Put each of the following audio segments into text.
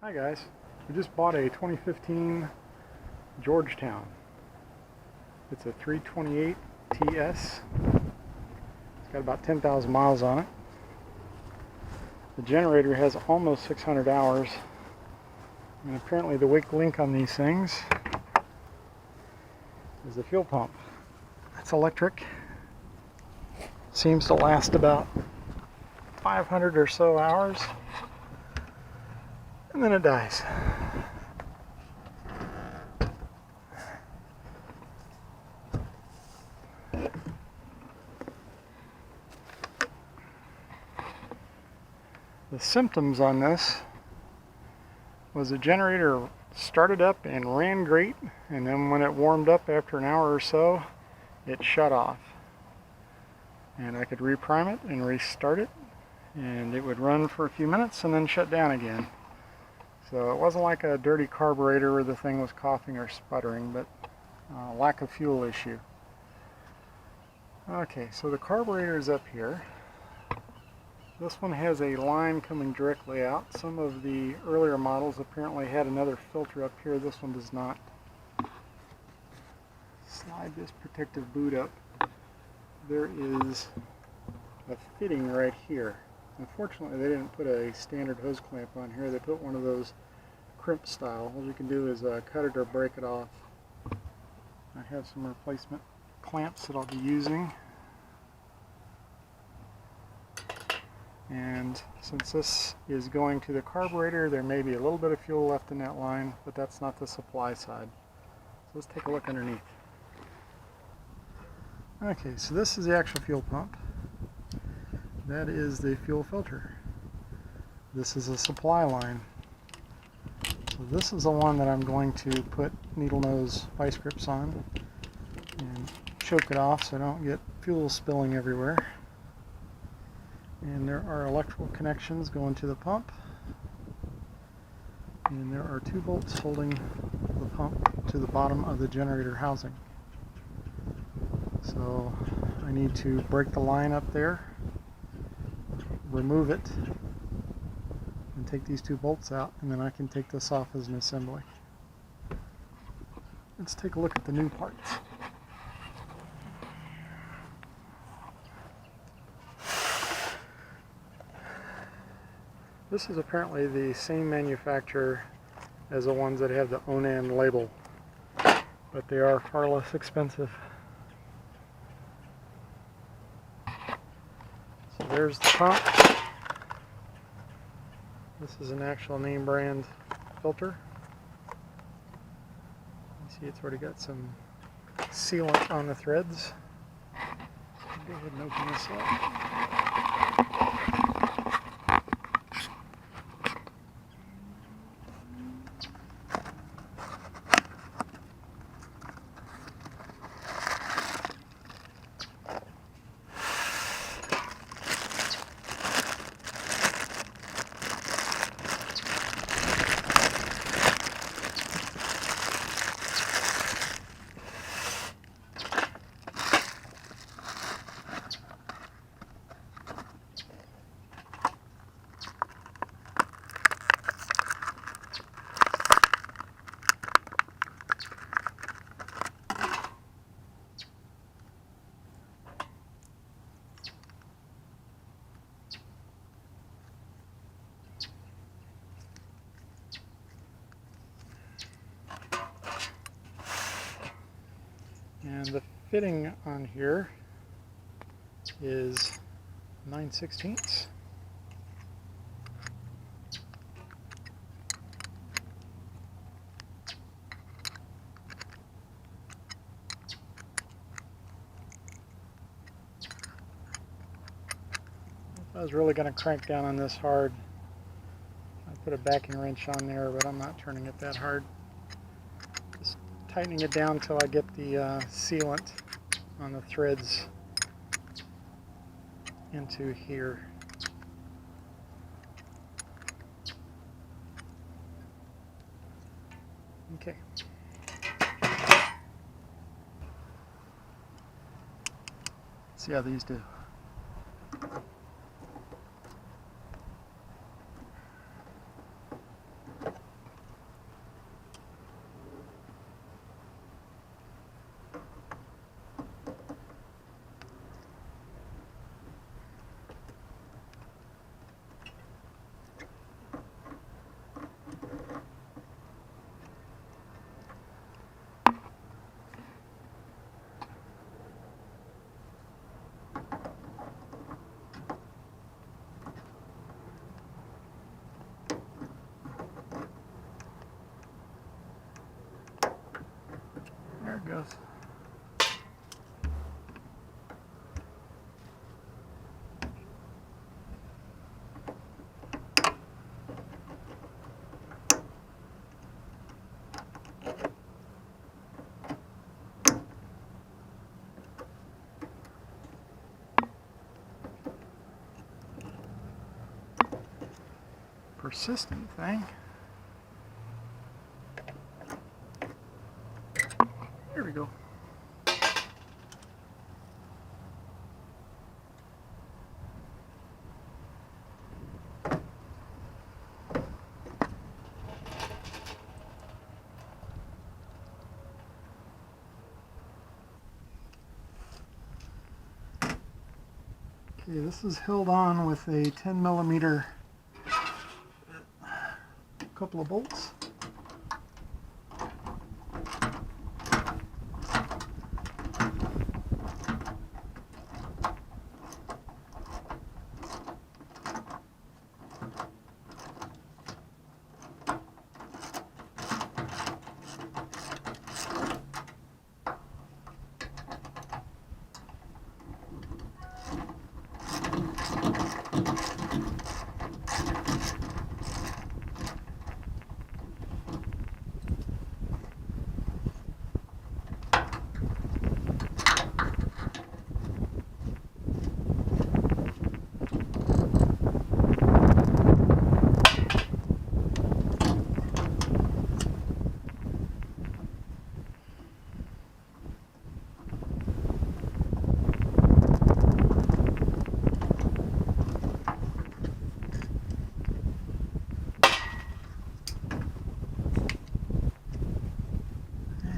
Hi guys, we just bought a 2015 Georgetown. It's a 328 TS. It's got about 10,000 miles on it. The generator has almost 600 hours, and apparently the weak link on these things is the fuel pump. It's electric. Seems to last about 500 or so hours, and then it dies. The symptoms on this was the generator started up and ran great, and then when it warmed up after an hour or so, it shut off. And I could reprime it and restart it, and it would run for a few minutes and then shut down again. So it wasn't like a dirty carburetor where the thing was coughing or sputtering, but a lack of fuel issue. Okay, so the carburetor is up here. This one has a line coming directly out. Some of the earlier models apparently had another filter up here. This one does not. Slide this protective boot up. There is a fitting right here. Unfortunately, they didn't put a standard hose clamp on here. They put one of those crimp style. All you can do is cut it or break it off. I have some replacement clamps that I'll be using. And since this is going to the carburetor, there may be a little bit of fuel left in that line, but that's not the supply side. So let's take a look underneath. Okay, so this is the actual fuel pump. That is the fuel filter. This is a supply line. So this is the one that I'm going to put needle nose vice grips on and choke it off so I don't get fuel spilling everywhere. And there are electrical connections going to the pump, and there are 2 bolts holding the pump to the bottom of the generator housing. So I need to break the line up there, remove it, and take these 2 bolts out, and then I can take this off as an assembly. Let's take a look at the new parts. This is apparently the same manufacturer as the ones that have the Onan label, but they are far less expensive. So there's the pump. This is an actual name brand filter. You see it's already got some sealant on the threads. Go ahead and open this up. And the fitting on here is 9/16. If I was really going to crank down on this hard, I'd put a backing wrench on there, but I'm not turning it that hard. Just tightening it down until I get the sealant on the threads into here. Okay. Let's see how these do. goes. Persistent thing. There we go. Okay, this is held on with a 10mm couple of bolts.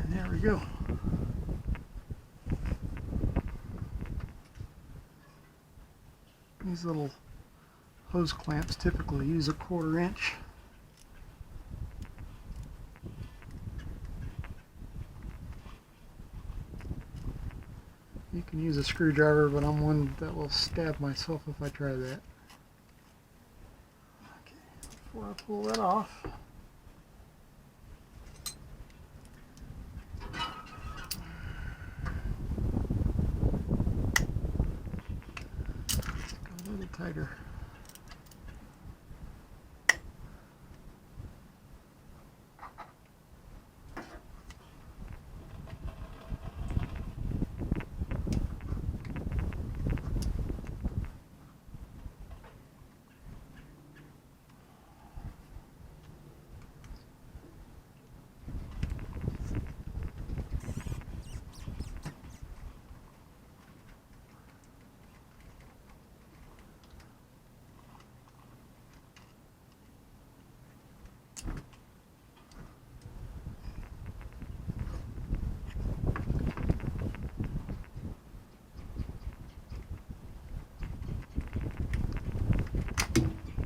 There we go. These little hose clamps typically use a 1/4 inch. You can use a screwdriver, but I'm one that will stab myself if I try that. Okay, before I pull that off, a little tighter.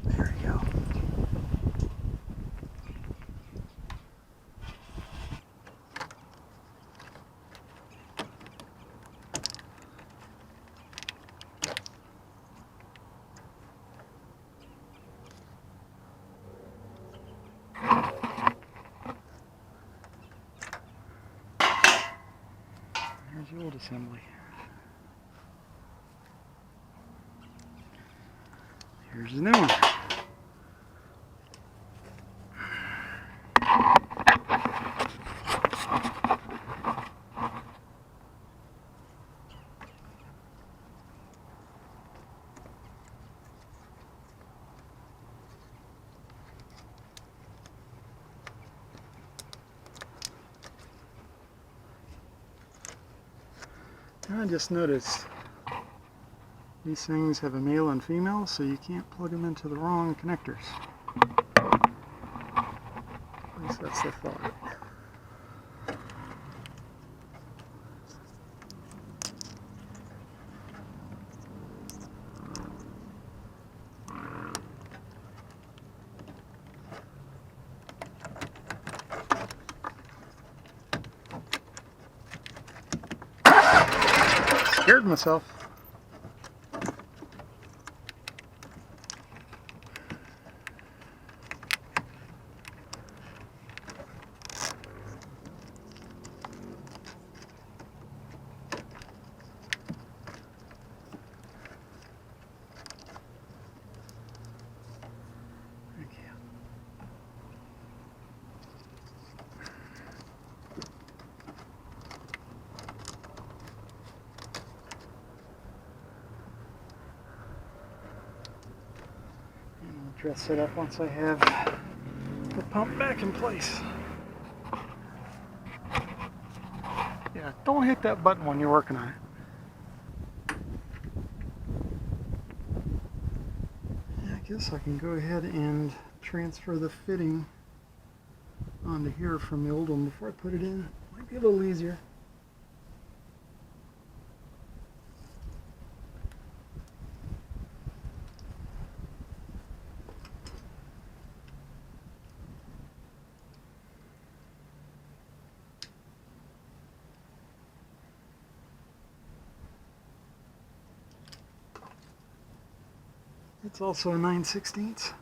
There we go. There's the old assembly. Here's the new one. I just noticed these things have a male and female, so you can't plug them into the wrong connectors. At least that's the thought. Scared myself. dress set up once I have the pump back in place. Yeah, don't hit that button when you're working on it. Yeah, I guess I can go ahead and transfer the fitting onto here from the old one before I put it in. Might be a little easier. It's also a 9/16.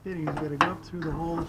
Fitting's got to go up through the hole.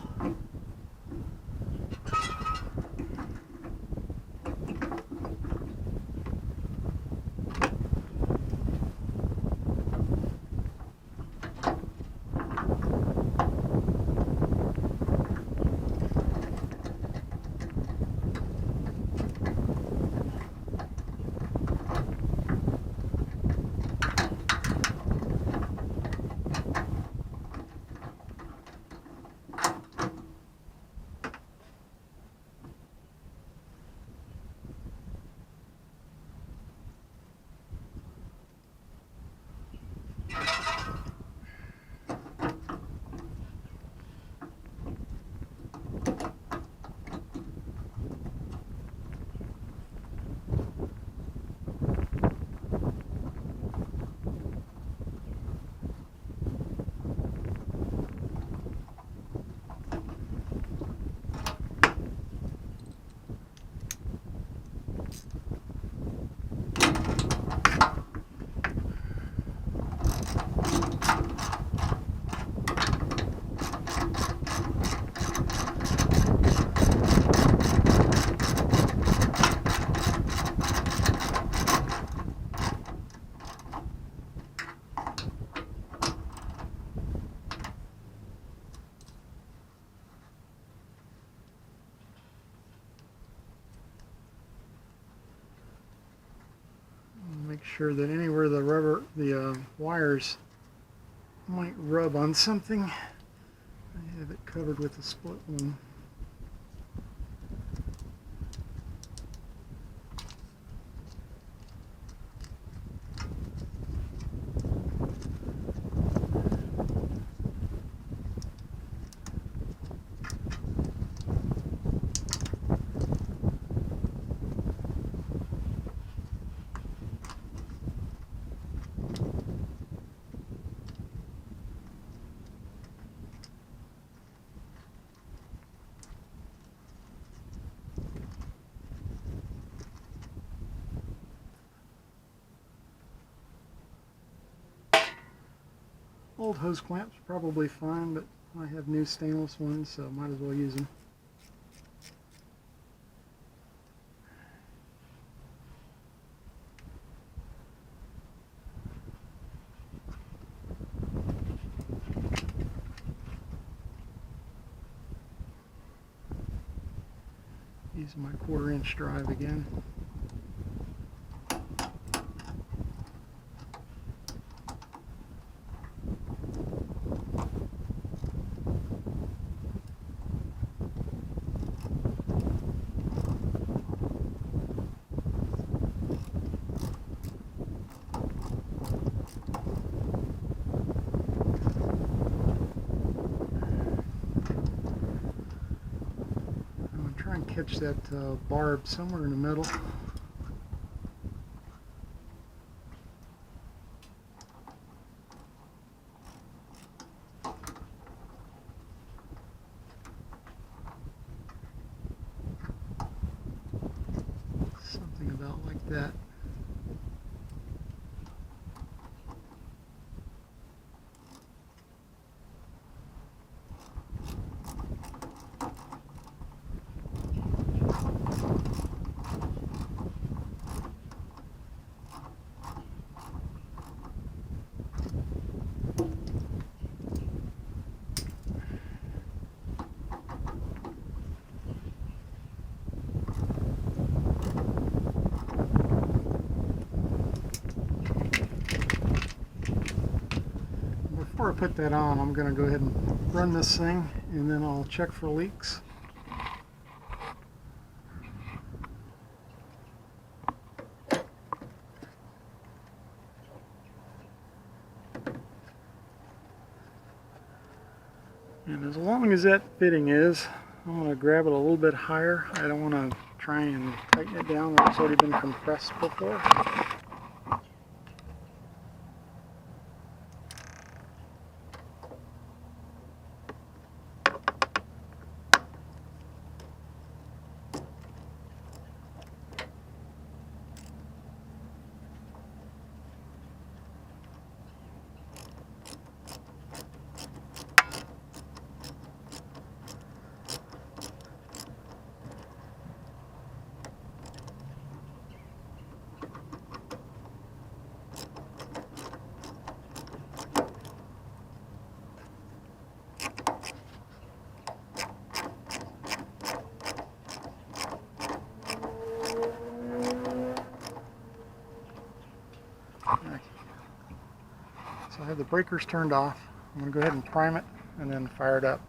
Make sure that anywhere the wires might rub on something, I have it covered with a split one. Old hose clamps are probably fine, but I have new stainless ones, so might as well use them. Using my 1/4" drive again. Catch that barb somewhere in the middle. Something about like that. Before I put that on, I'm going to go ahead and run this thing and then I'll check for leaks. And as long as that fitting is, I'm going to grab it a little bit higher. I don't want to try and tighten it down where it's already been compressed before. So I have the breakers turned off. I'm going to go ahead and prime it and then fire it up.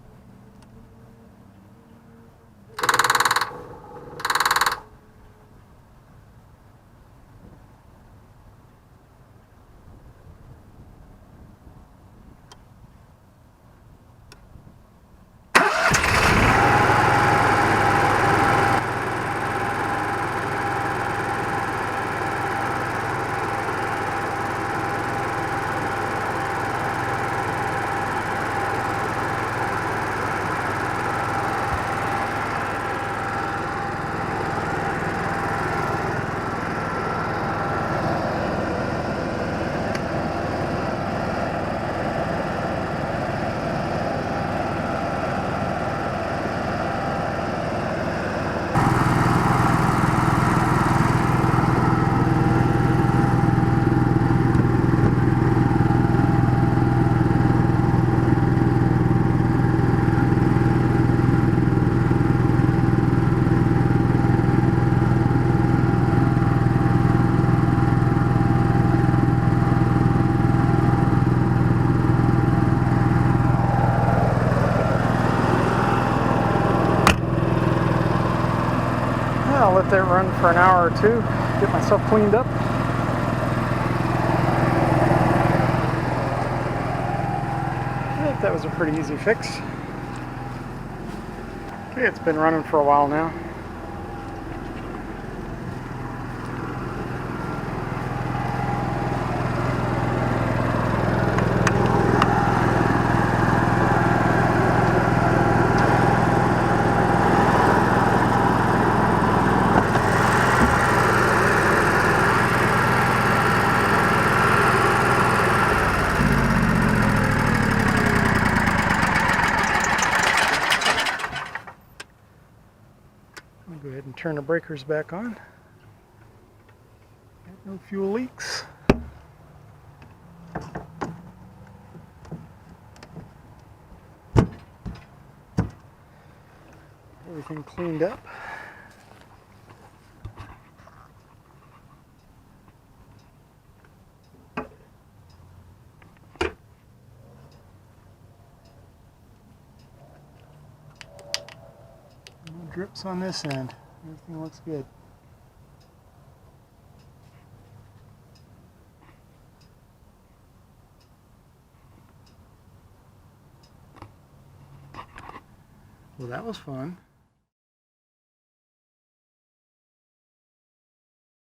I'll let that run for an hour or two, get myself cleaned up. I think that was a pretty easy fix. Okay, it's been running for a while now. I'll go ahead and turn the breakers back on. No fuel leaks. Everything cleaned up. No drips on this end. Everything looks good. Well, that was fun.